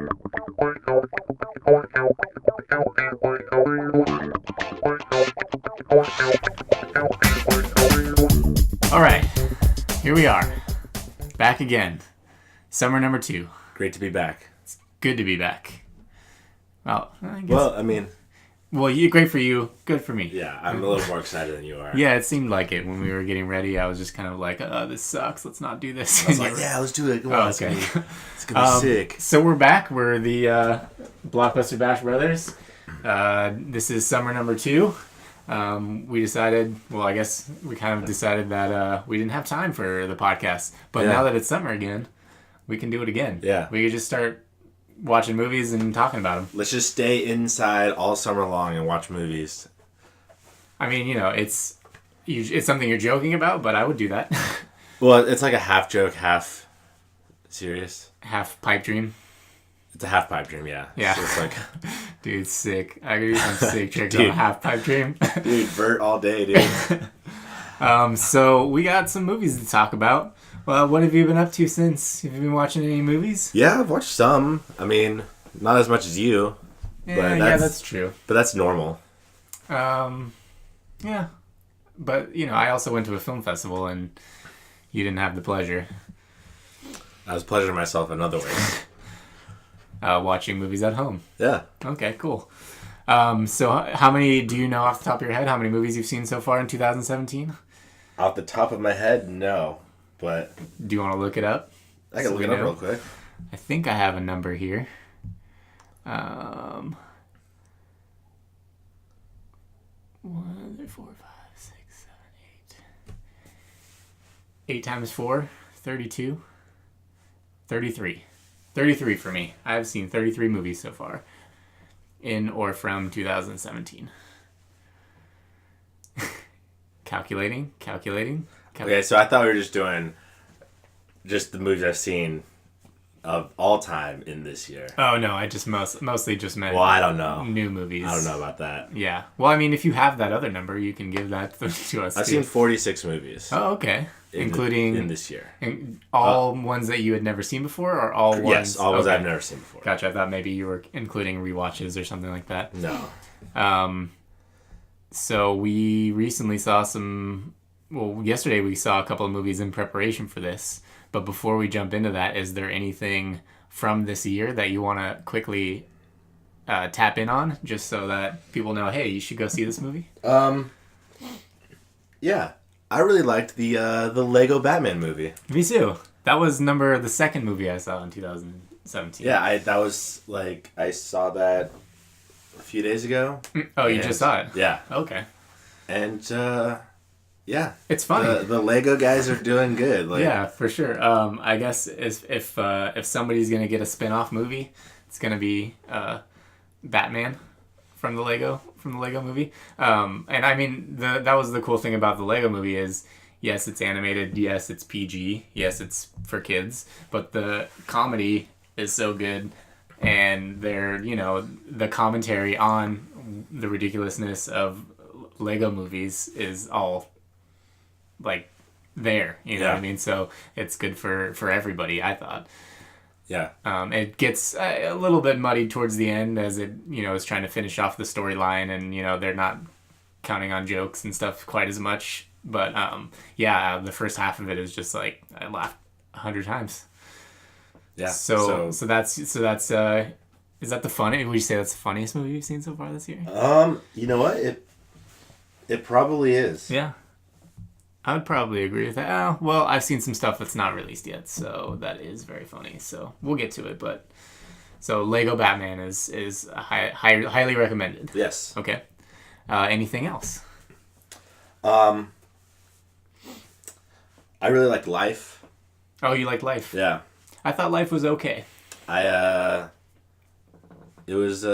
All right, here we are, back again. Summer number 2. Great to be back. It's good to be back. Well, I guess. Well, Great for you, good for me. yeah, I'm a little more excited than you are. Yeah, it seemed like it when we were getting ready. I was just kind of like, "Oh, this sucks. Let's not do this." I was like, yeah, let's do it. Come on, okay. It's gonna be sick. So we're back. We're the Blockbuster Bash Brothers. This is summer number 2. We decided, I guess we kind of decided that we didn't have time for the podcast. But now that it's summer again, we can do it again. Yeah. We could just start watching movies and talking about them. Let's just stay inside all summer long and watch movies. I mean, it's something you're joking about, but I would do that. Well, it's like a half joke, half serious. Half pipe dream. It's a half pipe dream, yeah. Yeah. So it's like, dude, sick. I could do some sick tricks on a half pipe dream. dude, vert all day, dude. So we got some movies to talk about. Well, what have you been up to since? Have you been watching any movies? Yeah, I've watched some. I mean, not as much as you. Yeah, that's true. But that's normal. Yeah. But, I also went to a film festival and you didn't have the pleasure. I was pleasuring myself in other ways. Watching movies at home. Yeah. Okay, cool. So how many, do you know off the top of your head, how many movies you've seen so far in 2017? Off the top of my head, no. But do you want to look it up? I can look it up real quick. I think I have a number here. 1, 2, 3, 4, 5, 6, 7, 8. 8 times 4, 32. 33. 33 for me. I've seen 33 movies so far. In or from 2017. Calculating. Okay, so I thought we were just doing just the movies I've seen of all time in this year. Oh, no, I just mostly just meant I don't know. New movies. I don't know about that. Yeah. Well, I mean, if you have that other number, you can give that to us. I've seen 46 movies. Oh, okay. Including... in this year. All ones that you had never seen before, or all ones... Yes, all ones I've never seen before. Gotcha. I thought maybe you were including rewatches or something like that. No. So we recently saw some... Well, yesterday we saw a couple of movies in preparation for this. But before we jump into that, is there anything from this year that you want to quickly tap in on, just so that people know, hey, you should go see this movie? Yeah. I really liked the Lego Batman movie. Me too. That was the second movie I saw in 2017. Yeah, I saw that a few days ago. Oh, you just saw it? Yeah. Okay. And, yeah. It's funny. The Lego guys are doing good. Yeah, for sure. I guess if somebody's going to get a spin-off movie, it's going to be Batman from the Lego movie. And I mean, that was the cool thing about the Lego movie is, yes, it's animated, yes, it's PG, yes, it's for kids, but the comedy is so good, and the commentary on the ridiculousness of Lego movies is all there, you know what I mean? So it's good for everybody, I thought. Yeah. It gets a little bit muddied towards the end as it, is trying to finish off the storyline, and, they're not counting on jokes and stuff quite as much. But, the first half of it is just I laughed 100 times. Yeah. So that's is that the funny? Would you say that's the funniest movie you've seen so far this year? You know what? It probably is. Yeah. I would probably agree with that. Oh, well, I've seen some stuff that's not released yet, so that is very funny. So we'll get to it, but so Lego Batman is highly recommended. Yes. Okay. Anything else? I really like Life. Oh, you like Life? Yeah. I thought Life was okay. It was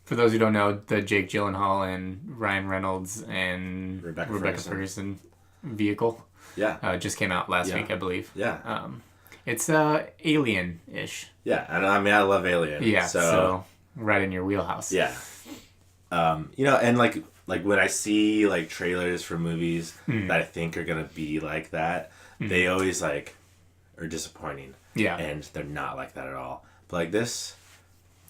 For those who don't know, the Jake Gyllenhaal and Ryan Reynolds and Rebecca Ferguson vehicle. Yeah. Just came out last week, I believe. Yeah. It's Alien-ish. Yeah, and I mean, I love Alien. Yeah, so right in your wheelhouse. Yeah. And like when I see trailers for movies that I think are gonna be like that, they always are disappointing. Yeah. And they're not like that at all. But this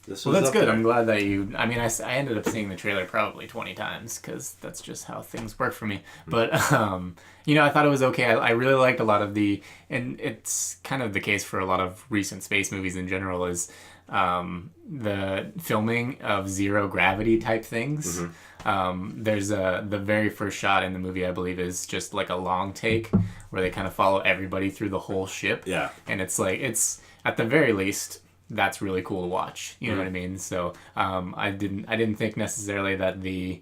this was Well, that's up good. there. I'm glad that you. I mean, I ended up seeing the trailer probably 20 times because that's just how things work for me. But I thought it was okay. I really liked a lot of and it's kind of the case for a lot of recent space movies in general, is the filming of zero gravity type things. There's the very first shot in the movie, I believe, is just like a long take where they kind of follow everybody through the whole ship. Yeah. And it's at the very least, that's really cool to watch. You know what I mean? So I didn't think necessarily that the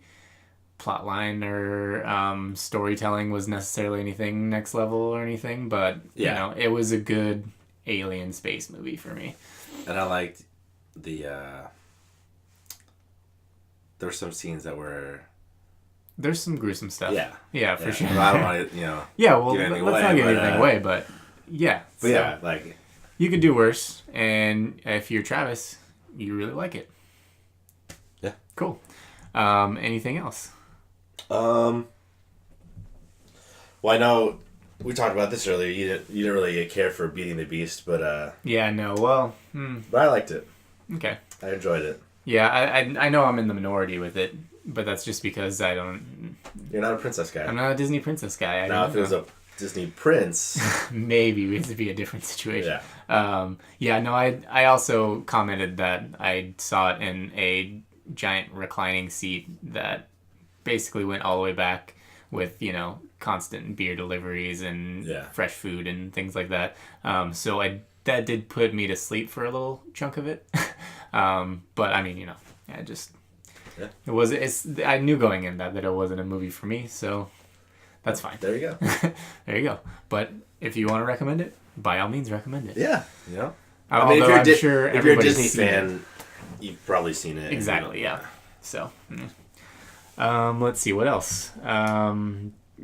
plot line or storytelling was necessarily anything next level or anything, but it was a good alien space movie for me. And I liked there were some scenes that were... There's some gruesome stuff. Yeah, for sure. Well, I don't want to, Yeah, well, give anything let's away, not give anything away, but yeah. But yeah, like... You could do worse, and if you're Travis, you really like it. Yeah. Cool. Anything else? Well, I know we talked about this earlier. You didn't really care for Beating the Beast, but Yeah, no. Well, but I liked it. Okay. I enjoyed it. Yeah, I know I'm in the minority with it, but that's just because I don't... You're not a princess guy. I'm not a Disney princess guy. Now, if it was a Disney prince... Maybe it would be a different situation. Yeah. I also commented that I saw it in a giant reclining seat that basically went all the way back with, constant beer deliveries and fresh food and things like that. So that did put me to sleep for a little chunk of it. But I mean, I knew going in that it wasn't a movie for me, so that's fine. There you go. There you go. But if you want to recommend it, by all means recommend it. Yeah. I mean, if you're a Disney fan, you've probably seen it. Exactly, yeah. So, let's see, what else?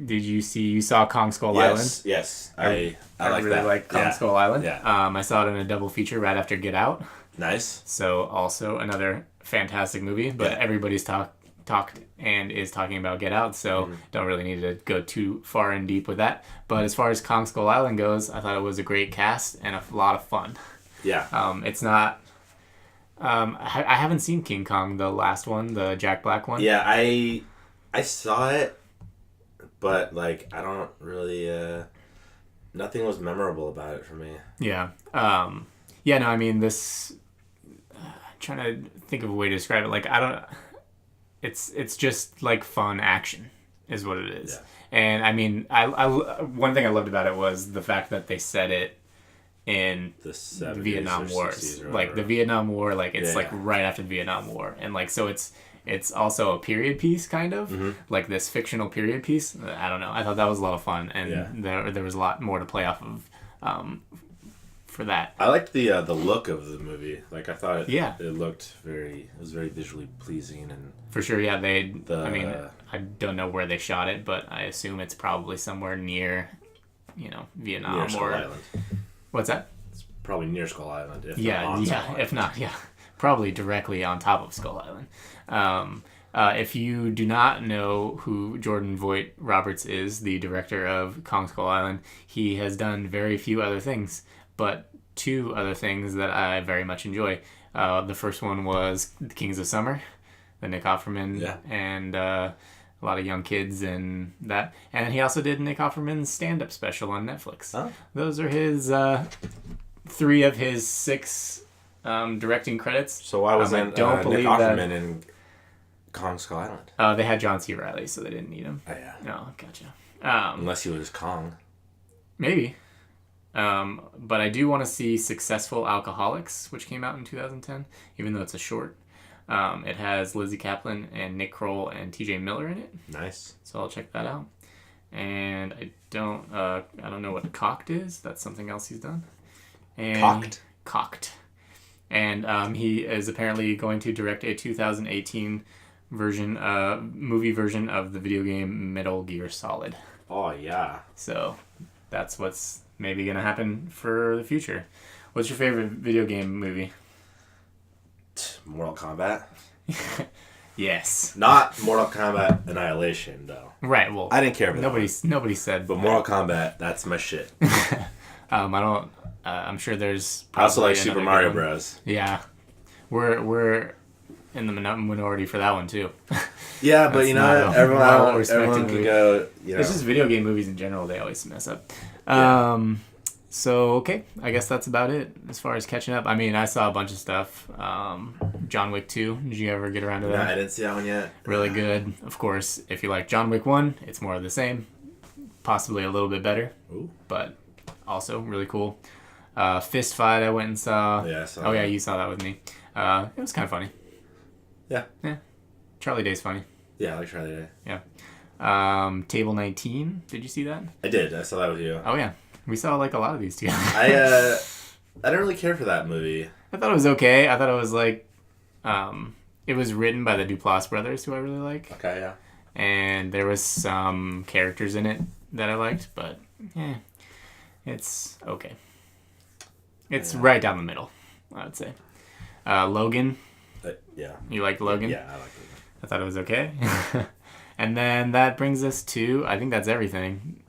Did you saw Kong Skull Island? Yes. I really like Kong Skull Island. Yeah. I saw it in a double feature right after Get Out. Nice. So also another fantastic movie, but everybody's talked and is talking about Get Out, so don't really need to go too far in deep with that. But as far as Kong Skull Island goes, I thought it was a great cast and a lot of fun. Yeah. It's not... I haven't seen King Kong, the last one, the Jack Black one. Yeah, I saw it, but I don't really... nothing was memorable about it for me. Yeah. I mean, this... trying to think of a way to describe it. I don't... It's just fun action is what it is. Yeah. And I mean, I one thing I loved about it was the fact that they set it in the Vietnam War. The Vietnam War, it's right after the Vietnam War. And so it's also a period piece kind of, this fictional period piece. I don't know. I thought that was a lot of fun, and there was a lot more to play off of for that. I liked the look of the movie. I thought it looked it was very visually pleasing, and for sure, yeah. I mean, I don't know where they shot it, but I assume it's probably somewhere near, Vietnam near Skull Island. What's that? It's probably near Skull Island. If not, probably directly on top of Skull Island. If you do not know who Jordan Voight Roberts is, the director of Kong Skull Island, he has done very few other things, but two other things that I very much enjoy. The first one was The Kings of Summer, the Nick Offerman and a lot of young kids and that. And he also did Nick Offerman's stand-up special on Netflix. Oh. Those are his 3 of his 6 directing credits. So why wasn't Nick Offerman in Kong Skull Island? They had John C. Reilly, so they didn't need him. Oh, yeah. Oh, gotcha. Unless he was Kong. Maybe. But I do want to see Successful Alcoholics, which came out in 2010, even though it's a short. It has Lizzie Kaplan and Nick Kroll and T.J. Miller in it. Nice. So I'll check that out. And I don't know what Cocked is. That's something else he's done. And Cocked. And he is apparently going to direct a 2018 movie version of the video game Metal Gear Solid. Oh, yeah. So that's what's maybe going to happen for the future. What's your favorite video game movie? Mortal Kombat. Yes. Not Mortal Kombat Annihilation, though. Right. Well, I didn't care for that. Nobody said. But Mortal Kombat, that's my shit. I don't. I'm sure there's. I also like Super Mario Bros. Yeah. we're in the minority for that one too. Yeah, but everyone can go. It's just video game movies in general. They always mess up. Yeah. So okay, I guess that's about it as far as catching up. I mean, I saw a bunch of stuff. John Wick 2. Did you ever get around to that? No, I didn't see that one yet. Really good. Of course, if you like John Wick 1, it's more of the same. Possibly a little bit better. Ooh. But also really cool. Fist Fight I went and saw. Yeah, I saw that. Yeah, you saw that with me. It was kind of funny. Yeah. Yeah. Charlie Day's funny. Yeah, I like Charlie Day. Yeah. Table 19. Did you see that? I did. I saw that with you. Oh, yeah. We saw like a lot of these together. I don't really care for that movie. I thought it was okay. I thought it was like, it was written by the Duplass brothers, who I really like. Okay, yeah. And there was some characters in it that I liked, but it's okay. It's right down the middle, I would say. Logan. Yeah. You liked Logan? Yeah, I like Logan. I thought it was okay. And then that brings us to, I think that's everything,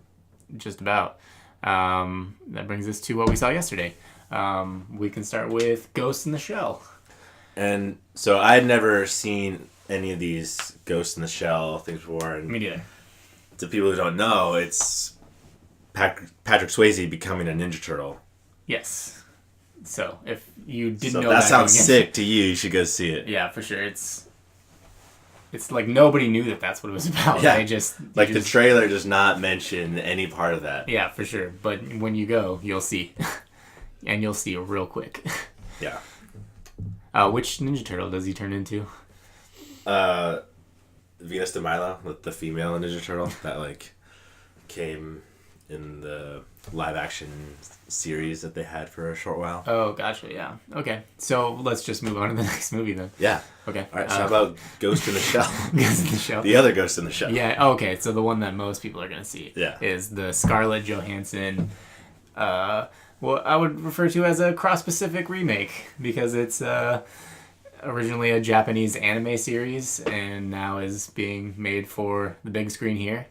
just about. That brings us to what we saw yesterday. We can start with Ghost in the Shell. And so I had never seen any of these Ghost in the Shell things before. And me neither. To people who don't know, it's Patrick Swayze becoming a Ninja Turtle. Yes. So if you didn't know that sounds sick to you, you should go see it. Yeah, for sure. It's like nobody knew that that's what it was about. Yeah. The trailer does not mention any part of that. Yeah, for sure. But when you go, you'll see. And you'll see real quick. Yeah. Which Ninja Turtle does he turn into? Venus de Milo, with the female Ninja Turtle that came in the live action series that they had for a short while. Oh, gotcha. Yeah. Okay. So let's just move on to the next movie then. Yeah. Okay. All right. So how about Ghost in the Shell? Ghost in the Shell. The other Ghost in the Shell. Yeah. Okay. So the one that most people are gonna see. Yeah. Is the Scarlett Johansson. What I would refer to as a cross-Pacific remake because it's originally a Japanese anime series and now is being made for the big screen here.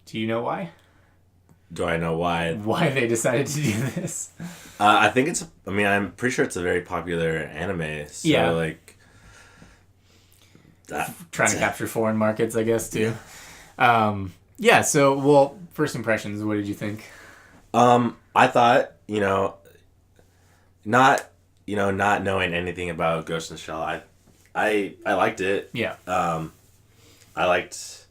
Do you know why? Do I know why? Why they decided to do this? I think I'm pretty sure it's a very popular anime. So yeah. Trying to capture foreign markets, I guess, too. Yeah, so, first impressions, what did you think? I thought, not knowing anything about Ghost in the Shell, I liked it. Yeah. I liked...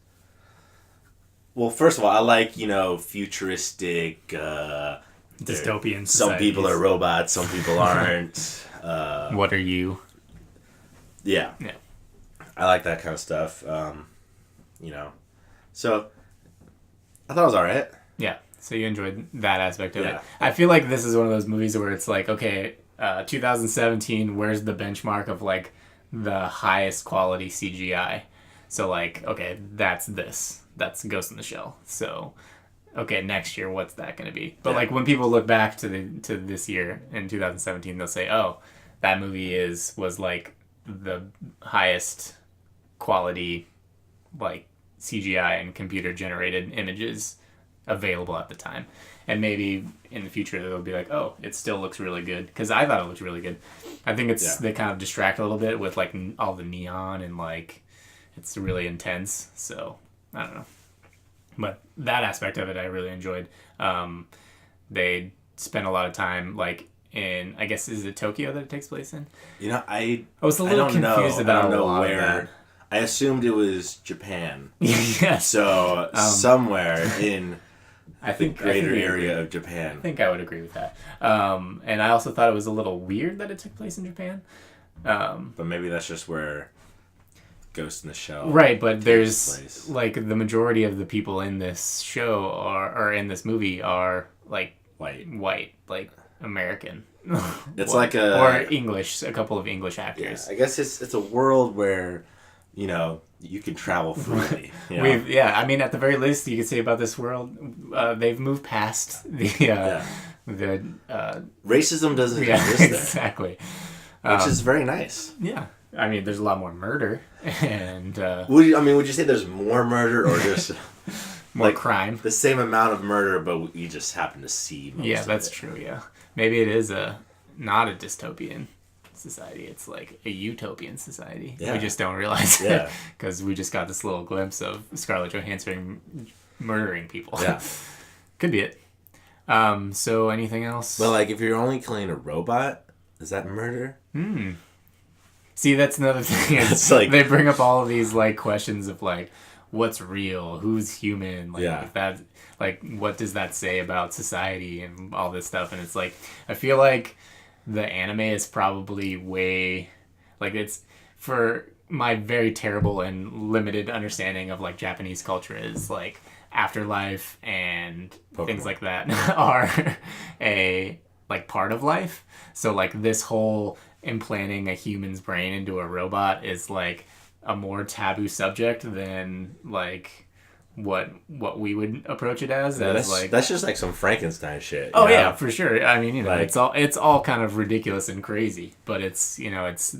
Well, first of all, I like, futuristic... dystopian societies. Some people are robots, some people aren't. What are you? Yeah. Yeah. I like that kind of stuff. So, I thought it was alright. Yeah. So you enjoyed that aspect of it. I feel like this is one of those movies where it's like, okay, 2017, where's the benchmark of, the highest quality CGI? So, okay, that's this. That's Ghost in the Shell. So, okay, next year, what's that going to be? But, when people look back to this year, in 2017, they'll say, oh, that movie was, the highest quality, CGI and computer-generated images available at the time. And maybe in the future they'll be like, oh, it still looks really good, because I thought it looked really good. I think they kind of distract a little bit with all the neon and it's really intense, so I don't know, but that aspect of it I really enjoyed. They spent a lot of time in, I guess, is it Tokyo that it takes place in? I was a little confused about I don't know where that. I assumed it was Japan. Yeah. So somewhere in the greater area of Japan. I think I would agree with that. And I also thought it was a little weird that it took place in Japan. But maybe that's just where Ghost in the Shell. Right, but there's place. The majority of the people in this show or in this movie are white, American. It's or English, a couple of English actors. Yeah, I guess it's a world where you can travel freely. I mean, at the very least, you could say about this world, they've moved past the racism doesn't exist there. Exactly, which is very nice. Yeah, I mean, there's a lot more murder, and would you say there's more murder or just more crime? The same amount of murder, but you just happen to see. That's true. Yeah, maybe it is not a dystopian society. It's like a utopian society. Yeah. We just don't realize Yeah. it because we just got this little glimpse of Scarlett Johansson murdering people. Yeah. Could be it. So anything else? Well, like, if you're only killing a robot, is that murder? See, that's another thing. It's like, They bring up all of these like questions of like, what's real, who's human, like Yeah. if that, like what does that say about society and all this stuff. And it's like, I feel like the anime is probably way, like, it's, for my very terrible and limited understanding of like Japanese culture, is like afterlife and things like that are a like part of life. So like this whole implanting a human's brain into a robot is like a more taboo subject than like what we would approach it as. Yeah, as like, that's just like some Frankenstein shit. oh you know? yeah, for sure. I mean, you know, Like, it's all kind of ridiculous and crazy, but it's, you know, it's,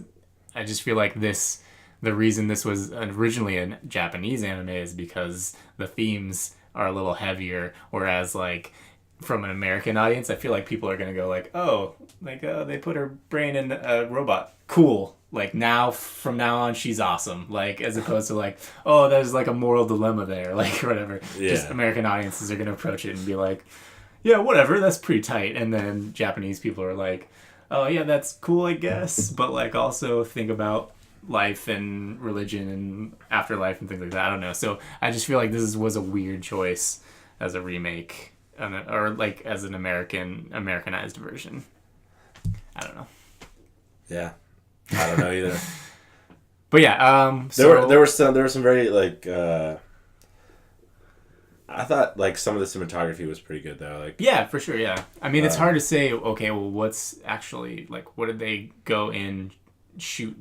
I just feel like this, the reason this was originally a Japanese anime is because the themes are a little heavier, whereas like from an American audience, I feel like people are gonna go like, oh, like they put her brain in a robot, cool. Like now, from now on, she's awesome. Like as opposed to like, oh, there's like a moral dilemma there, like whatever. Yeah. Just American audiences are gonna approach it and be like, yeah, whatever, that's pretty tight. And then Japanese people are like, oh yeah, that's cool, I guess, but like also think about life and religion and afterlife and things like that. I don't know. So I just feel like this was a weird choice as a remake, or like as an Americanized version. I don't know. Yeah. I don't know either. But yeah, so there were some very like I thought like some of the cinematography was pretty good though. Like, yeah, for sure, yeah. I mean, it's hard to say, okay, well, what's actually, like, what did they go and shoot?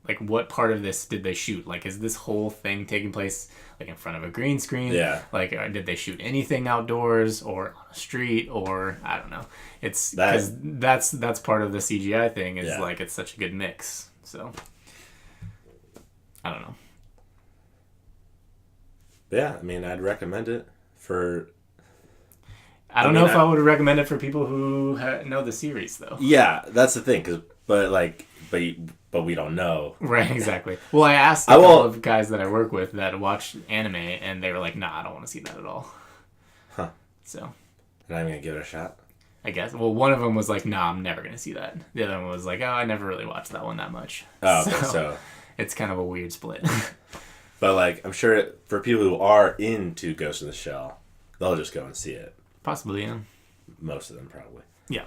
Like, what part of this did they shoot? Like, is this whole thing taking place, like, in front of a green screen? Yeah. Like, did they shoot anything outdoors or on a street or, I don't know. It's, because that's part of the CGI thing is, like, it's such a good mix. So, I don't know. Yeah, I mean, I'd recommend it for... I don't know if I would recommend it for people who know the series, though. Yeah, that's the thing, but we don't know. Right, exactly. Well, I asked a couple of guys that I work with that watch anime, and they were like, nah, I don't want to see that at all. Huh. So. And I'm going to give it a shot? I guess. Well, one of them was like, nah, I'm never going to see that. The other one was like, oh, I never really watched that one that much. Oh, okay, so. It's kind of a weird split. But, like, I'm sure for people who are into Ghost in the Shell, they'll just go and see it. Possibly, yeah. Most of them, probably. Yeah.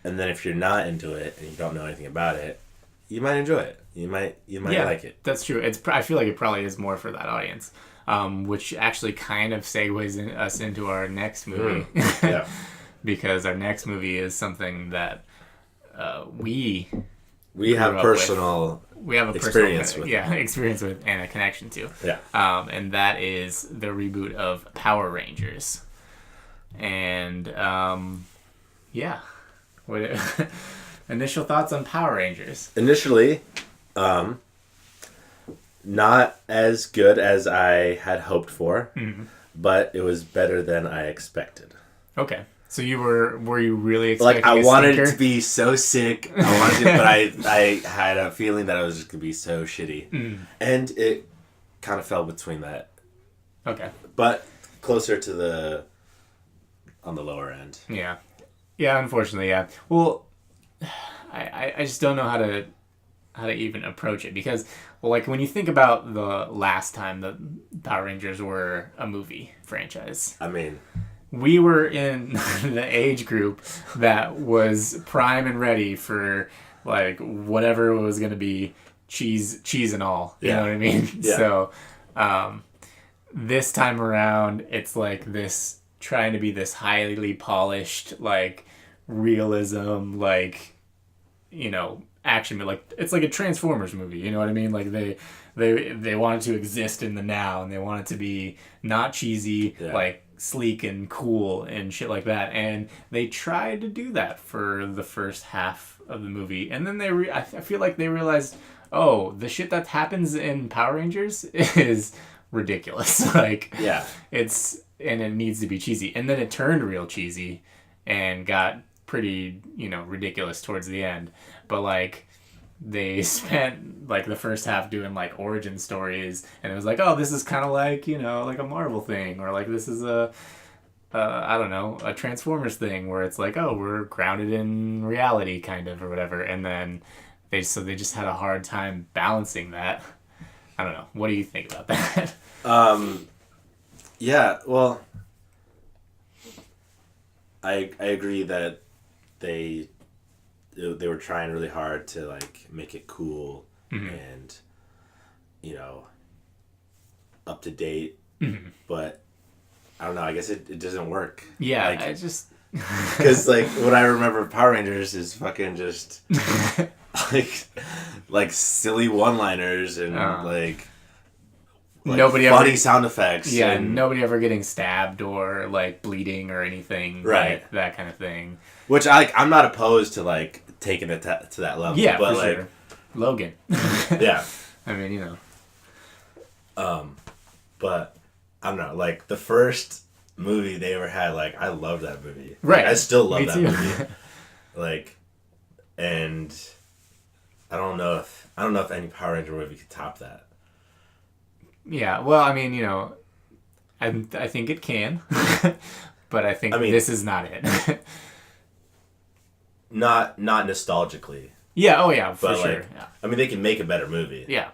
And then if you're not into it and you don't know anything about it, you might enjoy it. You might like it. That's true. I feel like it probably is more for that audience, which actually kind of segues us into our next movie. Yeah. Because our next movie is something that we have personal... We have a experience with experience with and a connection to. Yeah. And that is the reboot of Power Rangers. And yeah. What initial thoughts on Power Rangers? Initially, not as good as I had hoped for, but it was better than I expected. Okay. So were you really expecting I wanted stinker? it to be so sick. I wanted it, but I had a feeling that it was just gonna be so shitty, and it kind of fell between that. Okay. But closer to on the lower end. Yeah. Yeah. Unfortunately, yeah. Well, I just don't know how to even approach it because, well, like when you think about the last time the Power Rangers were a movie franchise. I mean. We were in the age group that was prime and ready for like whatever was going to be cheese and all. You know what I mean? Yeah. So this time around, it's like this trying to be this highly polished, like realism, like, you know, action. Like it's like a Transformers movie. You know what I mean? Like they wanted to exist in the now and they want it to be not cheesy, like sleek and cool and shit like that, and they tried to do that for the first half of the movie, and then I feel like they realized, oh, the shit that happens in Power Rangers is ridiculous. Like, it needs to be cheesy, and then it turned real cheesy and got pretty, you know, ridiculous towards the end. but like they spent like the first half doing like origin stories, and it was like, oh, this is kind of like, you know, like a Marvel thing, or like this is a I don't know, a Transformers thing where it's like, oh, we're grounded in reality kind of or whatever, and then they just had a hard time balancing that. I don't know. What do you think about that? Yeah, well, I agree that they were trying really hard to like make it cool and, you know, up to date, but I don't know. I guess it doesn't work. Yeah, like, I just because like what I remember Power Rangers is fucking just like silly one-liners and like nobody funny ever, sound effects. Yeah, and, nobody ever getting stabbed or like bleeding or anything, right? Like, that kind of thing. Which I'm not opposed to like taking it to that level. Yeah, but for like, sure. Logan. Yeah. I mean, you know. But I don't know. Like the first movie they ever had, like I love that movie. Right. Like, I still love Me that too. movie. Like, and I don't know if any Power Ranger movie could top that. Yeah, well, I mean, you know, I think it can, but I think this is not it. Not nostalgically. Yeah, oh yeah, for but sure. Like, yeah. I mean, they can make a better movie. Yeah.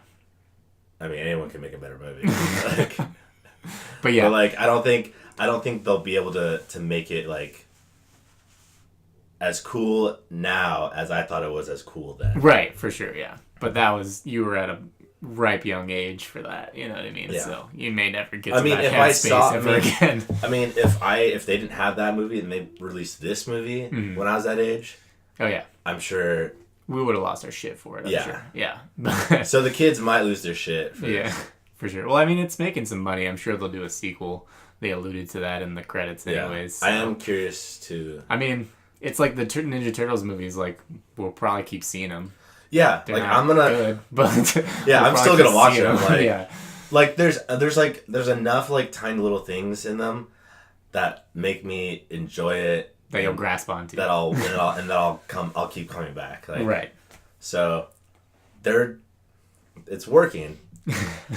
I mean, anyone can make a better movie. Like, but yeah. But like, I don't think they'll be able to make it like as cool now as I thought it was as cool then. Right, for sure, yeah. But you were at a ripe young age for that, you know what I mean? Yeah. So you may never get to that if headspace ever again. I mean, if they didn't have that movie and they released this movie when I was that age, oh yeah, I'm sure we would have lost our shit for it. I'm sure. Yeah. So the kids might lose their shit. For sure. Well, I mean, it's making some money. I'm sure they'll do a sequel. They alluded to that in the credits, anyways. So. I am curious to. I mean, it's like the Ninja Turtles movies. Like, we'll probably keep seeing them. Yeah, They're like not I'm gonna. good, but yeah, I'm still gonna watch them. Like, yeah. Like there's enough like tiny little things in them that make me enjoy it. That you'll grasp onto. That I'll keep coming back. Like, right. So, it's working.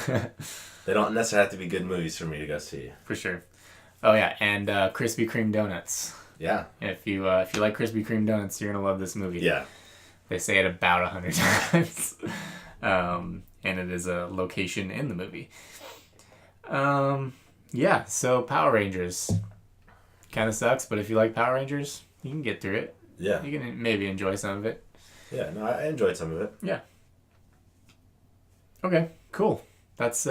They don't necessarily have to be good movies for me to go see. For sure. Oh yeah, and Krispy Kreme donuts. Yeah. If you like Krispy Kreme donuts, you're gonna love this movie. Yeah. They say it about 100 times, and it is a location in the movie. Yeah. So Power Rangers kind of sucks, but if you like Power Rangers, you can get through it. Yeah. You can maybe enjoy some of it. Yeah. No, I enjoyed some of it. Yeah. Okay. Cool. That's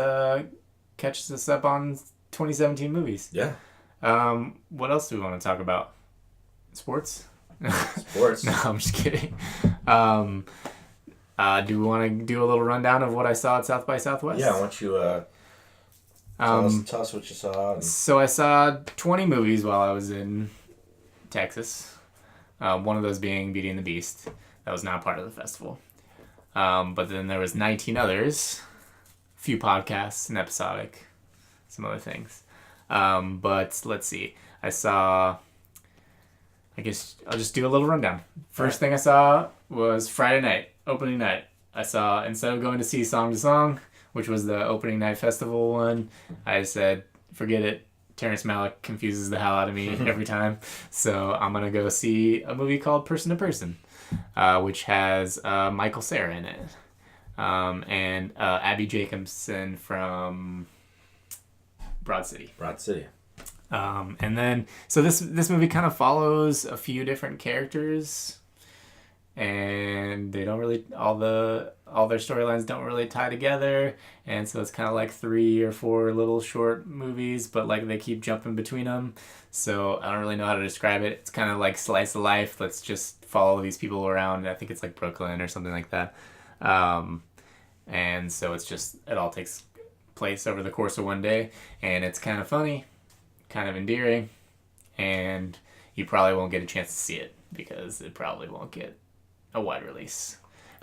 catches us up on 2017 movies. Yeah. What else do we want to talk about? Sports? Sports. No, I'm just kidding. Do we want to do a little rundown of what I saw at South by Southwest? Yeah, why don't you tell us what you saw. So I saw 20 movies while I was in Texas. One of those being Beauty and the Beast. That was not part of the festival. But then there was 19 others. A few podcasts, an episodic, some other things. But let's see. I guess I'll just do a little rundown. First thing I saw was Friday night, opening night. I saw, instead of going to see Song to Song, which was the opening night festival one, I said, forget it. Terrence Malick confuses the hell out of me every time. So I'm going to go see a movie called Person to Person, which has Michael Cera in it. And Abby Jacobson from Broad City. And then, so this movie kind of follows a few different characters, and they don't really, all their storylines don't really tie together, and so it's kind of like 3 or 4 little short movies, but like they keep jumping between them, so I don't really know how to describe it. It's kind of like slice of life. Let's just follow these people around. I think it's like Brooklyn or something like that. And so it all takes place over the course of one day, and it's kind of funny, kind of endearing, and you probably won't get a chance to see it because it probably won't get a wide release.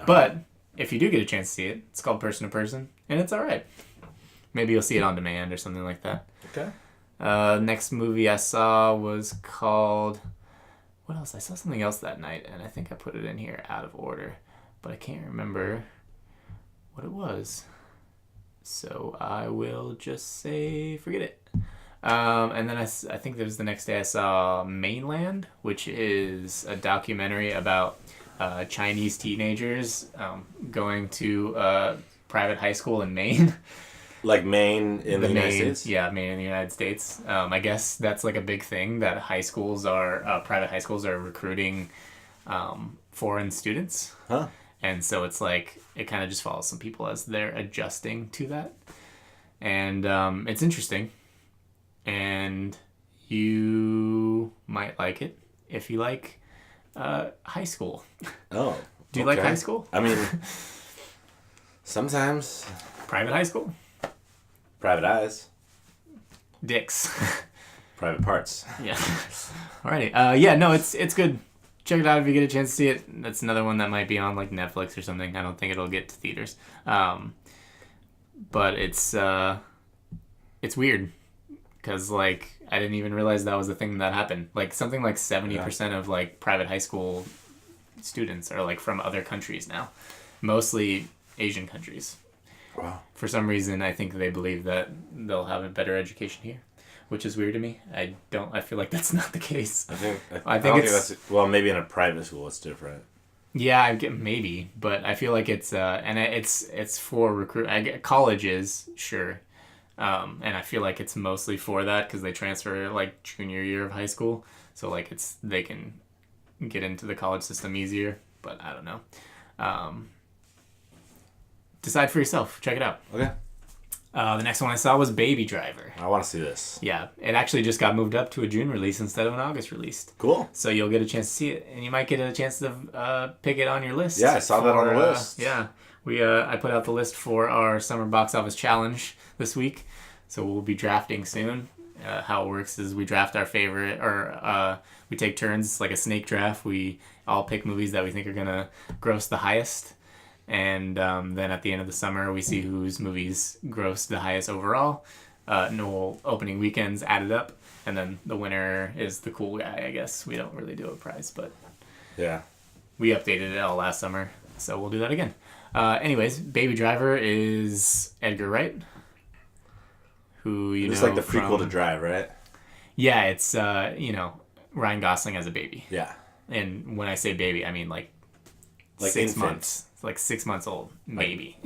But if you do get a chance to see it, it's called Person to Person, and it's all right. Maybe you'll see it on demand or something like that. Okay. Next movie I saw was called, what else? I saw something else that night, and I think I put it in here out of order, but I can't remember what it was. So I will just say forget it. And then I think there was the next day I saw Mainland, which is a documentary about Chinese teenagers going to private high school in Maine. Like Maine in the United States? Yeah, Maine in the United States. I guess that's like a big thing that private high schools are recruiting foreign students. Huh. And so it's like, it kind of just follows some people as they're adjusting to that. And it's interesting. And you might like it if you like high school. Oh. Do you like high school? I mean, sometimes. Private high school? Private eyes. Dicks. Private parts. Yeah. Alrighty. Yeah, no, it's good. Check it out if you get a chance to see it. That's another one that might be on like Netflix or something. I don't think it'll get to theaters. But it's weird because like I didn't even realize that was a thing that happened. Like something like 70% of like private high school students are like from other countries now, mostly Asian countries. Wow. For some reason, I think they believe that they'll have a better education here, which is weird to me. I feel like that's not the case. I think that's well, maybe in a private school it's different. Yeah, maybe, but I feel like it's it's for colleges, sure, and I feel like it's mostly for that because they transfer like junior year of high school, so like they can get into the college system easier. But I don't know. Decide for yourself. Check it out. Okay. The next one I saw was Baby Driver. I want to see this. Yeah, it actually just got moved up to a June release instead of an August release. Cool. So you'll get a chance to see it, and you might get a chance to pick it on your list. Yeah, I saw that on the list. Yeah, I put out the list for our summer box office challenge this week, so we'll be drafting soon. How it works is we draft our favorite, or we take turns. It's like a snake draft. We all pick movies that we think are gonna gross the highest. And then at the end of the summer, we see whose movies grossed the highest overall. No opening weekends added up. And then the winner is the cool guy, I guess. We don't really do a prize, but yeah, we updated it all last summer. So we'll do that again. Anyways, Baby Driver is Edgar Wright, who it's like the prequel to Drive, right? Yeah, it's, Ryan Gosling as a baby. Yeah. And when I say baby, I mean like 6 infant. months. Like 6 months old, maybe.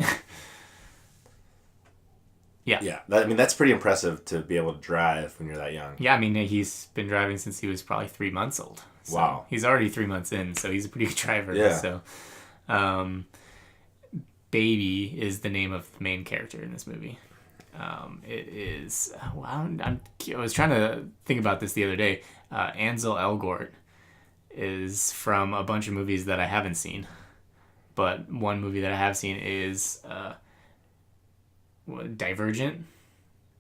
Yeah. Yeah. That's pretty impressive to be able to drive when you're that young. Yeah, I mean, he's been driving since he was probably 3 months old. So wow. He's already 3 months in, so he's a pretty good driver. Yeah. So, Baby is the name of the main character in this movie. It is... I was trying to think about this the other day. Ansel Elgort is from a bunch of movies that I haven't seen. But one movie that I have seen is Divergent.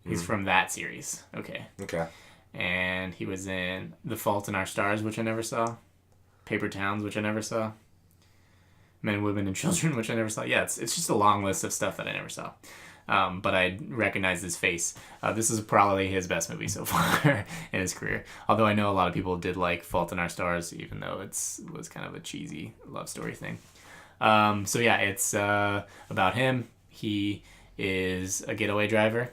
He's from that series. Okay. And he was in The Fault in Our Stars, which I never saw. Paper Towns, which I never saw. Men, Women, and Children, which I never saw. Yeah, it's just a long list of stuff that I never saw. But I recognize his face. This is probably his best movie so far in his career. Although I know a lot of people did like Fault in Our Stars, even though it was kind of a cheesy love story thing. So yeah, it's about him. He is a getaway driver,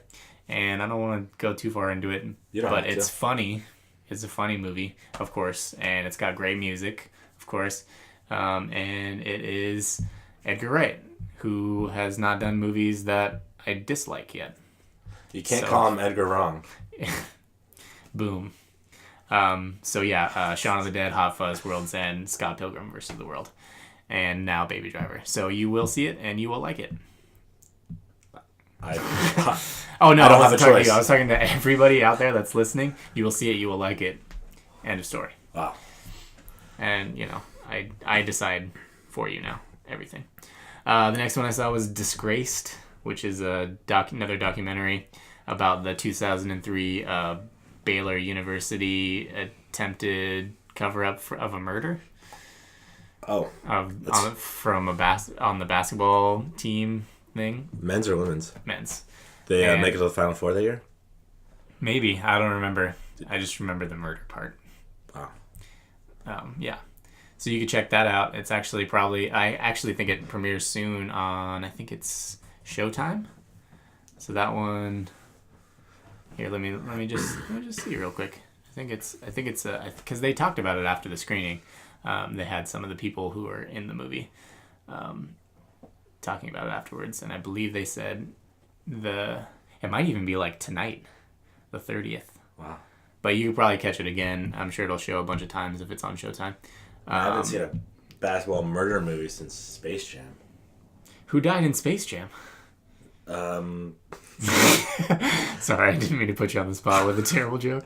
and I don't want to go too far into it, but it's funny. It's a funny movie, of course, and it's got great music, of course, and it is Edgar Wright, who has not done movies that I dislike yet. You can't call him Edgar wrong. Boom. So yeah, Shaun of the Dead, Hot Fuzz, World's End, Scott Pilgrim vs. the World. And now Baby Driver. So you will see it and you will like it. Oh no, I wasn't talking to you. I was talking to everybody out there that's listening. You will see it, you will like it. End of story. Wow. And I decide for you now everything. The next one I saw was Disgraced, which is another documentary about the 2003 Baylor University attempted cover-up of a murder. Oh. On the basketball team thing. Men's or women's? Men's. They make it to the Final Four that year? Maybe. I don't remember. I just remember the murder part. Wow. Yeah. So you can check that out. It's actually probably, I actually think it premieres soon on, I think it's Showtime. So that one, here, let me just see real quick. I think it's because they talked about it after the screening. They had some of the people who were in the movie talking about it afterwards, and I believe they said it might even be like tonight, the 30th. Wow. But you could probably catch it again. I'm sure it'll show a bunch of times if it's on Showtime. I haven't seen a basketball murder movie since Space Jam. Who died in Space Jam? Sorry, I didn't mean to put you on the spot with a terrible joke.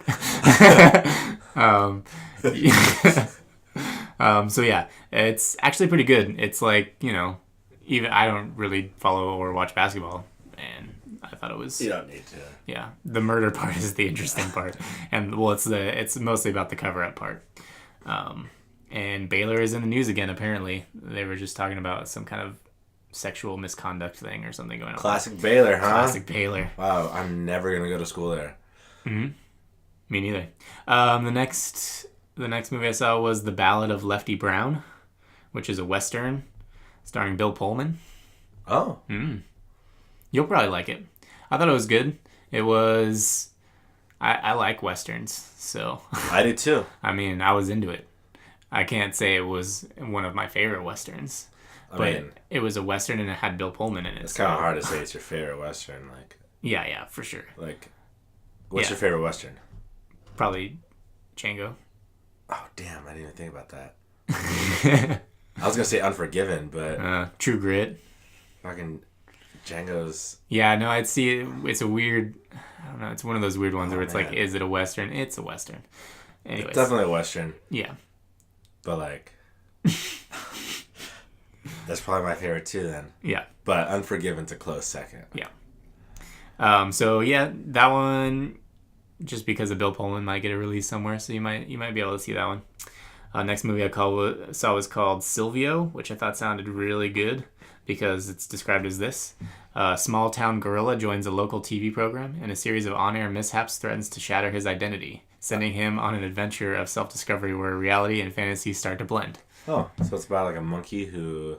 So yeah, it's actually pretty good. It's like, even I don't really follow or watch basketball, and I thought it was. You don't need to. Yeah, the murder part is the interesting part, and well, it's mostly about the cover-up part. And Baylor is in the news again. Apparently, they were just talking about some kind of sexual misconduct thing or something going on. Classic Baylor, huh? Classic Baylor. Wow, I'm never gonna go to school there. Mm-hmm. Me neither. The next movie I saw was The Ballad of Lefty Brown, which is a Western starring Bill Pullman. Oh. You'll probably like it. I thought it was good. It was... I like Westerns, so... I do too. I mean, I was into it. I can't say it was one of my favorite Westerns. But it was a Western and it had Bill Pullman in it. It's kind of hard to say it's your favorite Western. Yeah, for sure. What's your favorite Western? Probably Django. Oh, damn. I didn't even think about that. I was going to say Unforgiven, but... True Grit. Fucking Django's... Yeah, no, I'd see it. It's a weird... I don't know. It's one of those weird ones where it's like, is it a Western? It's a Western. Anyways. It's definitely a Western. Yeah. But, that's probably my favorite too, then. Yeah. But Unforgiven's a close second. Yeah. So, yeah, that one, just because of Bill Pullman, might get a release somewhere, so you might be able to see that one. Next movie I saw was called Silvio, which I thought sounded really good because it's described as this. A small-town gorilla joins a local TV program, and a series of on-air mishaps threatens to shatter his identity, sending him on an adventure of self-discovery where reality and fantasy start to blend. Oh, so it's about a monkey who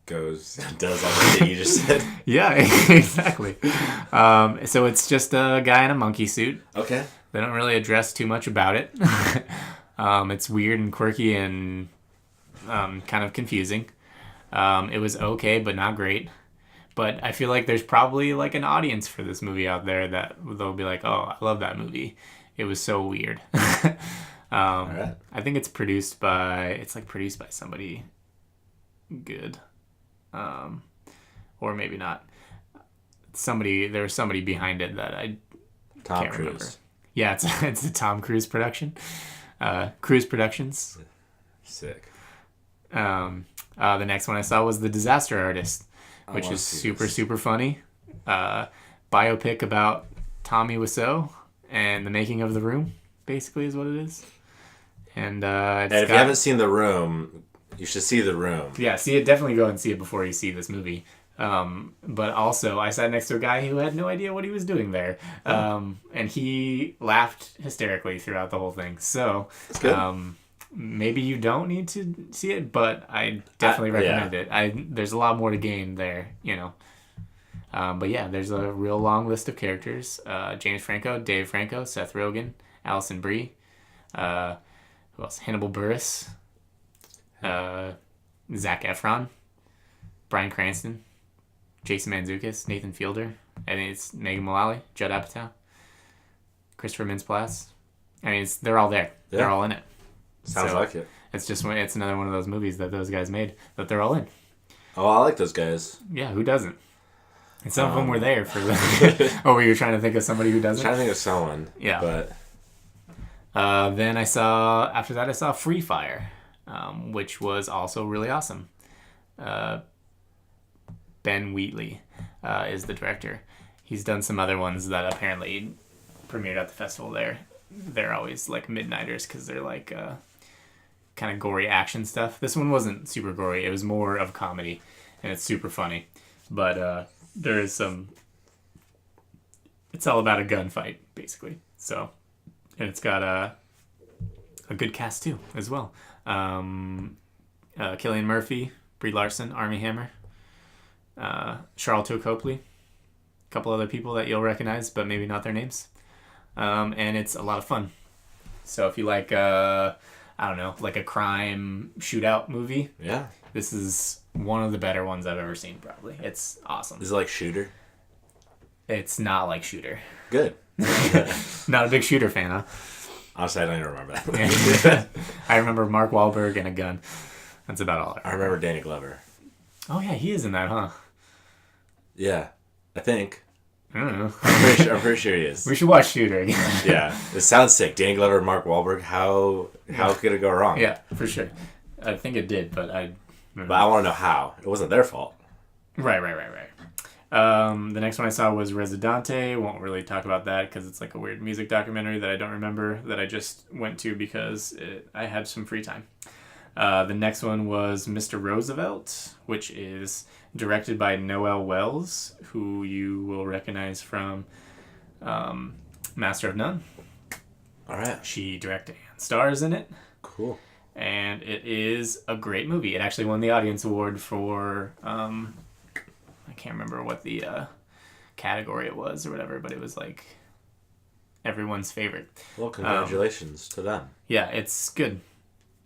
does everything you just said? Yeah, exactly. So it's just a guy in a monkey suit. Okay. They don't really address too much about it. It's weird and quirky and kind of confusing. It was okay, but not great. But I feel like there's probably an audience for this movie out there that they'll be like, oh, I love that movie. It was so weird. All right. I think it's produced by somebody good. Or maybe not. There was somebody behind it that I can't remember. Yeah, it's a Tom Cruise production. Cruise Productions. Sick. The next one I saw was The Disaster Artist, which is super funny. Biopic about Tommy Wiseau and the making of The Room, basically, is what it is. And if you haven't seen The Room, you should see The Room. Yeah, see it. Definitely go and see it before you see this movie. But also, I sat next to a guy who had no idea what he was doing there. And he laughed hysterically throughout the whole thing. So, that's good. Maybe you don't need to see it, but I definitely recommend it. There's a lot more to gain there, But yeah, there's a real long list of characters. James Franco, Dave Franco, Seth Rogen, Alison Brie. Who else? Hannibal Buress. Zac Efron. Bryan Cranston. Jason Mantzoukas. Nathan Fielder. I think it's Megan Mullally. Judd Apatow. Christopher Mintz-Plasse. I mean, they're all there. Yeah. They're all in it. Sounds like it. It's another one of those movies that those guys made that they're all in. Oh, I like those guys. Yeah, who doesn't? And some of them were there for the... Oh, were you trying to think of somebody who doesn't? I'm trying to think of someone. Yeah. But... then after that I saw Free Fire, which was also really awesome. Ben Wheatley is the director. He's done some other ones that apparently premiered at the festival there. They're always midnighters because they're kind of gory action stuff. This one wasn't super gory. It was more of comedy, and it's super funny. But there is some... It's all about a gunfight, basically. So, and it's got a good cast too, as well. Cillian Murphy, Brie Larson, Armie Hammer, Charlton Copley, a couple other people that you'll recognize, but maybe not their names. And it's a lot of fun. So if you like, I don't know, like a crime shootout movie, Yeah. this is one of the better ones I've ever seen, probably. It's awesome. Is it like Shooter? It's not like Shooter. Good. Not a big Shooter fan, huh? Honestly, I don't even remember that. I remember Mark Wahlberg and a gun. That's about all I remember Danny Glover. Oh, yeah, he is in that, huh? Yeah. I think. I don't know. I'm pretty sure he is. We should watch Shooter again. Yeah. It sounds sick. Danny Glover and Mark Wahlberg. How could it go wrong? Yeah, for sure. I think it did, but I want to know how. It wasn't their fault. Right. The next one I saw was Residente. Won't really talk about that because it's like a weird music documentary that I don't remember that I just went to because I had some free time. The next one was Mr. Roosevelt, which is directed by Noelle Wells, who you will recognize from Master of None. All right. She directed and stars in it. Cool. And it is a great movie. It actually won the Audience Award for, I can't remember what the category it was or whatever, but it was like everyone's favorite. Well, congratulations to them. Yeah, it's good.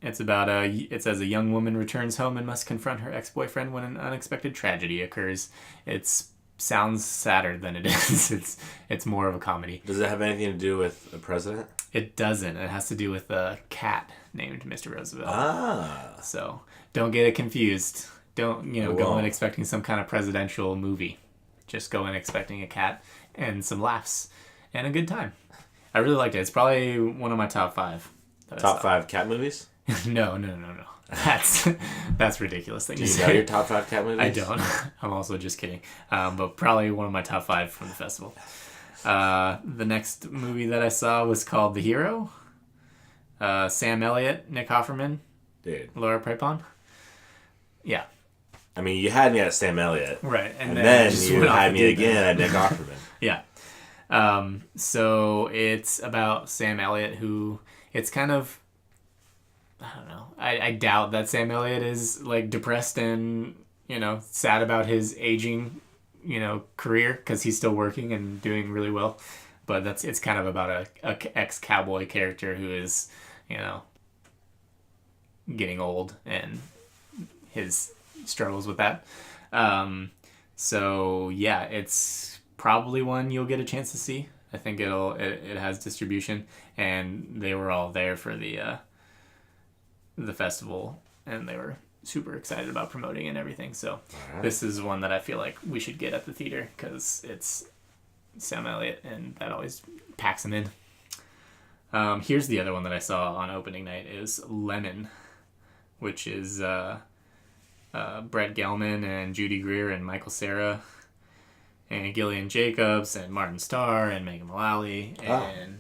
It's about it says a young woman returns home and must confront her ex-boyfriend when an unexpected tragedy occurs. It sounds sadder than it is. It's more of a comedy. Does it have anything to do with the president? It doesn't. It has to do with a cat named Mr. Roosevelt. Ah. So don't get it confused. Don't go in expecting some kind of presidential movie. Just go in expecting a cat and some laughs and a good time. I really liked it. It's probably one of my top 5. Top 5 cat movies? No. That's ridiculous thing Do to you say. know your top 5 cat movies? I don't. I'm also just kidding. But probably one of my top 5 from the festival. The next movie that I saw was called The Hero. Sam Elliott, Nick Offerman, Dude. Laura Prepon. Yeah. I mean, you had me at Sam Elliott. Right. And then you had me again at Nick Offerman. Yeah. So it's about Sam Elliott, who it's kind of, I don't know. I doubt that Sam Elliott is like depressed and, sad about his aging, career because he's still working and doing really well. But it's kind of about a ex-cowboy character who is, getting old and his struggles with that. So yeah, it's probably one you'll get a chance to see. I think it has distribution, and they were all there for the festival, and they were super excited about promoting and everything. So This is one that I feel like we should get at the theater because it's Sam Elliott, and that always packs him in. Here's the other one that I saw on opening night is Lemon, which is Brett Gelman and Judy Greer and Michael Cera and Gillian Jacobs and Martin Starr and Megan Mullally and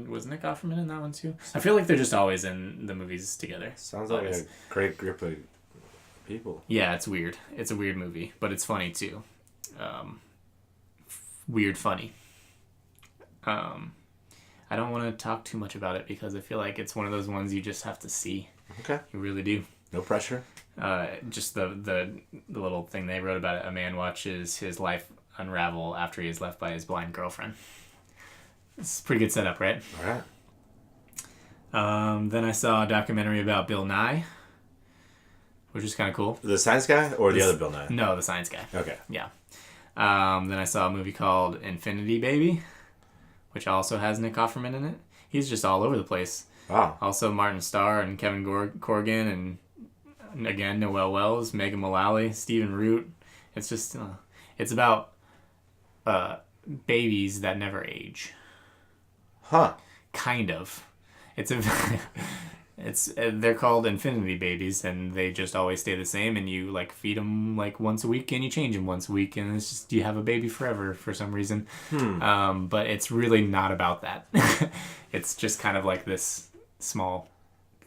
was Nick Offerman in that one too? I feel like they're just always in the movies together. Sounds like a great group of people. Yeah, it's weird. It's a weird movie, but it's funny too. Weird funny. I don't want to talk too much about it because I feel like it's one of those ones you just have to see. Okay. You really do. No pressure. Just the little thing they wrote about it. A man watches his life unravel after he is left by his blind girlfriend. It's a pretty good setup, right? All right. Then I saw a documentary about Bill Nye, which is kind of cool. The science guy or the other Bill Nye? No, the science guy. Okay. Yeah. Then I saw a movie called Infinity Baby, which also has Nick Offerman in it. He's just all over the place. Wow. Also Martin Starr and Kevin Corrigan and again Noelle Wells, Megan Mullally, Stephen Root. It's just it's about babies that never age. Huh. Kind of. They're called infinity babies, and they just always stay the same, and you like feed them like once a week and you change them once a week, and it's just you have a baby forever for some reason. But it's really not about that. It's just kind of like this small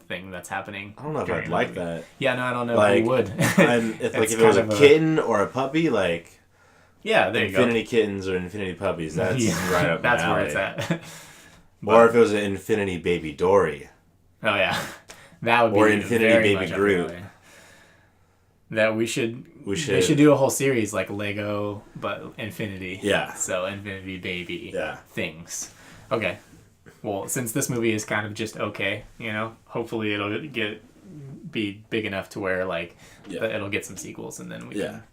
thing that's happening. I don't know if I'd like that. Yeah, no, I don't know if you would. if it was a kitten or a puppy, like yeah, there you go. Infinity kittens or infinity puppies, that's right up my alley. That's where it's at. Or if it was an infinity baby Dory. Oh yeah, that would be Or Infinity very Baby much up Groot. my alley. That we should. They should do a whole series like Lego, but Infinity. Yeah. So Infinity Baby. Yeah. Things. Okay. Well, since this movie is kind of just okay, hopefully it'll be big enough to where like it'll get some sequels, and then we can,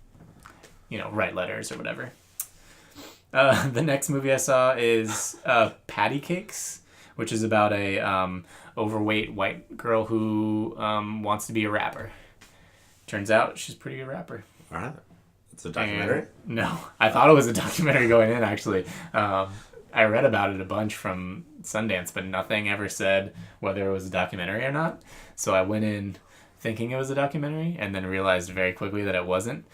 write letters or whatever. The next movie I saw is Patty Cakes, which is about a overweight white girl who wants to be a rapper. Turns out she's a pretty good rapper. All right. It's a documentary? No. I thought it was a documentary going in, actually. I read about it a bunch from Sundance, but nothing ever said whether it was a documentary or not. So I went in thinking it was a documentary and then realized very quickly that it wasn't.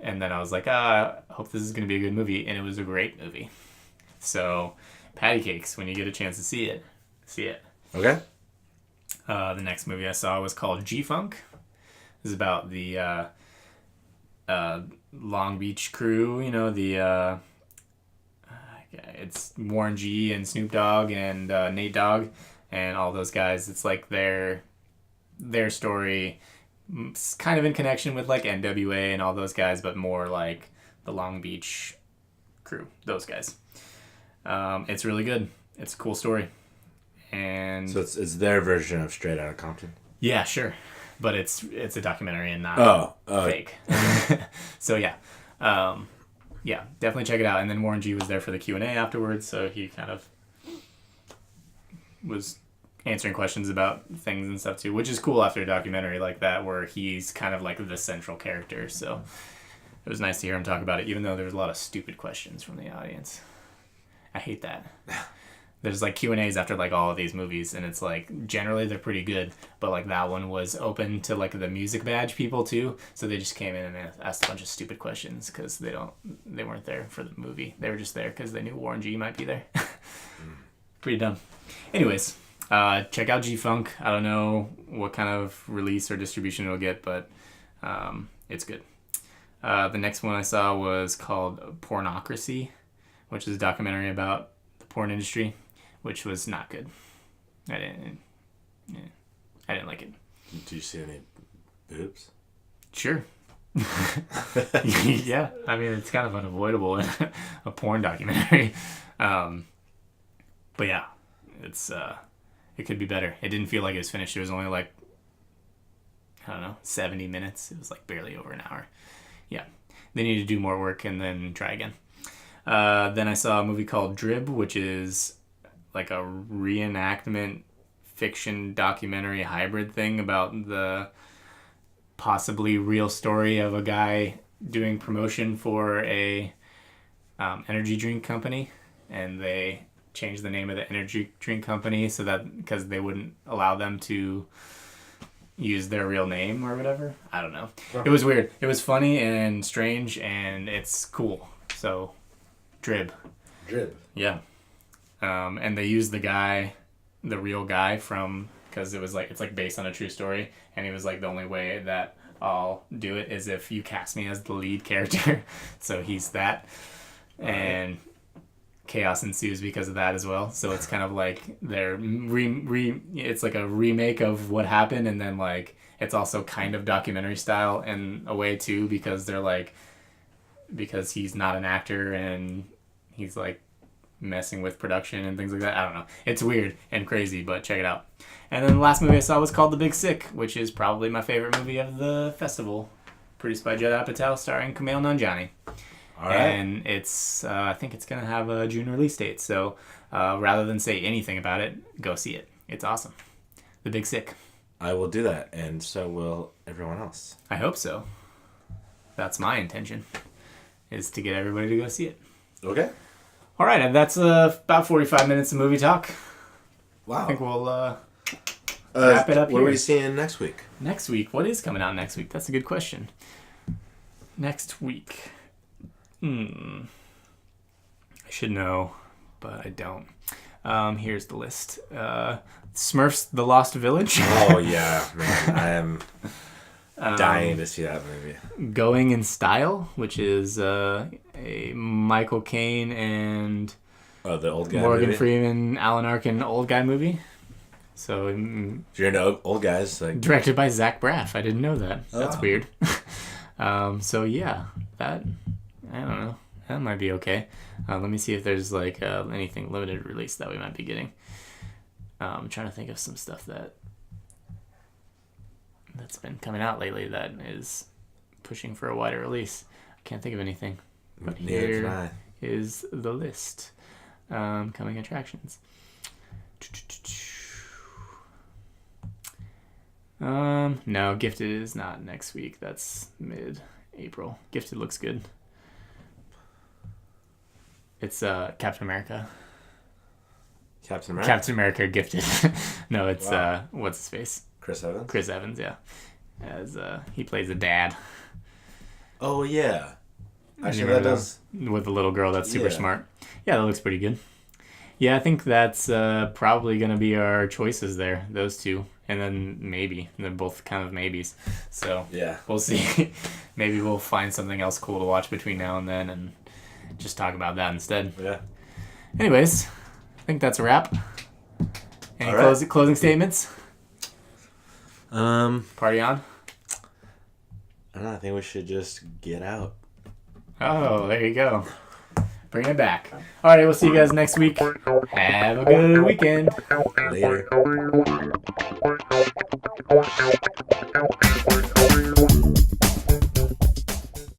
And then I was like, I hope this is going to be a good movie. And it was a great movie. So, Patty Cakes, when you get a chance to see it, see it. Okay. The next movie I saw was called G-Funk. It's about the Long Beach crew, it's Warren G and Snoop Dogg and Nate Dogg and all those guys. It's like their story, kind of in connection with like NWA and all those guys, but more like the Long Beach crew, those guys. It's really good. It's a cool story. And so it's their version of Straight Outta Compton. Yeah, sure. But it's a documentary and not fake. So yeah. Yeah, definitely check it out. And then Warren G was there for the Q&A afterwards, so he kind of was answering questions about things and stuff too, which is cool after a documentary like that where he's kind of like the central character. So it was nice to hear him talk about it, even though there was a lot of stupid questions from the audience. I hate that. There's like Q&As after like all of these movies, and it's like generally they're pretty good, but like that one was open to like the music badge people too, so they just came in and asked a bunch of stupid questions because they weren't there for the movie. They were just there because they knew Warren G might be there. Pretty dumb. Anyways, check out G-Funk. I don't know what kind of release or distribution it'll get, but it's good. The next one I saw was called Pornocracy, which is a documentary about the porn industry, which was not good. I didn't like it. Did you see any boobs? Sure. Yeah, I mean it's kind of unavoidable in a porn documentary. But yeah, it's it could be better. It didn't feel like it was finished. It was only like 70 minutes. It was like barely over an hour. Yeah, they need to do more work and then try again. Then I saw a movie called Drib, which is like a reenactment fiction documentary hybrid thing about the possibly real story of a guy doing promotion for a energy drink company, and they changed the name of the energy drink company so that because they wouldn't allow them to use their real name or whatever. I don't know. It was weird. It was funny and strange, and it's cool. So Drib. Yeah. And they used the real guy from, because it's like based on a true story, and he was like, the only way that I'll do it is if you cast me as the lead character. So he's that. And chaos ensues because of that as well. So it's kind of like they're it's like a remake of what happened, and then like it's also kind of documentary style in a way too, because they're like, because he's not an actor and he's like messing with production and things like that. I don't know. It's weird and crazy, but check it out. And then the last movie I saw was called The Big Sick, which is probably my favorite movie of the festival. Produced by Judd Apatow, starring Kumail Nanjiani. All right. And it's, I think it's going to have a June release date. So rather than say anything about it, go see it. It's awesome. The Big Sick. I will do that, and so will everyone else. I hope so. That's my intention, is to get everybody to go see it. Okay. All right, and that's about 45 minutes of movie talk. Wow. I think we'll wrap it up here. What are we seeing next week? Next week? What is coming out next week? That's a good question. Next week. I should know, but I don't. Here's the list. Smurfs: The Lost Village. Oh, yeah, man. I am dying to see that movie. Going in Style, which is a Michael Caine and the old guy Morgan movie? Freeman, Alan Arkin old guy movie. So If you're into old guys, like directed by Zach Braff. I didn't know that. That's Oh. weird. So yeah, that I don't know. That might be okay. Let me see if there's like anything limited release that we might be getting. I'm trying to think of some stuff that's been coming out lately that is pushing for a wider release. I can't think of anything. But neither can here I. is the list. Coming attractions. No, Gifted is not next week. That's mid-April. Gifted looks good. It's Captain America. Captain America. Captain America Gifted. No, it's Wow. what's his face? Chris Evans. Chris Evans, yeah. As he plays a dad. Oh yeah. Actually, Remember that does. with the little girl that's super Yeah. smart. Yeah, that looks pretty good. Yeah, I think that's probably going to be our choices there, those two. And then maybe. They're both kind of maybes. So Yeah. we'll see. Maybe we'll find something else cool to watch between now and then and just talk about that instead. Yeah. Anyways, I think that's a wrap. Any All right. closing statements? Party on? I don't know. I think we should just get out. Oh, there you go. Bring it back. All right, we'll see you guys next week. Have a good weekend. Later.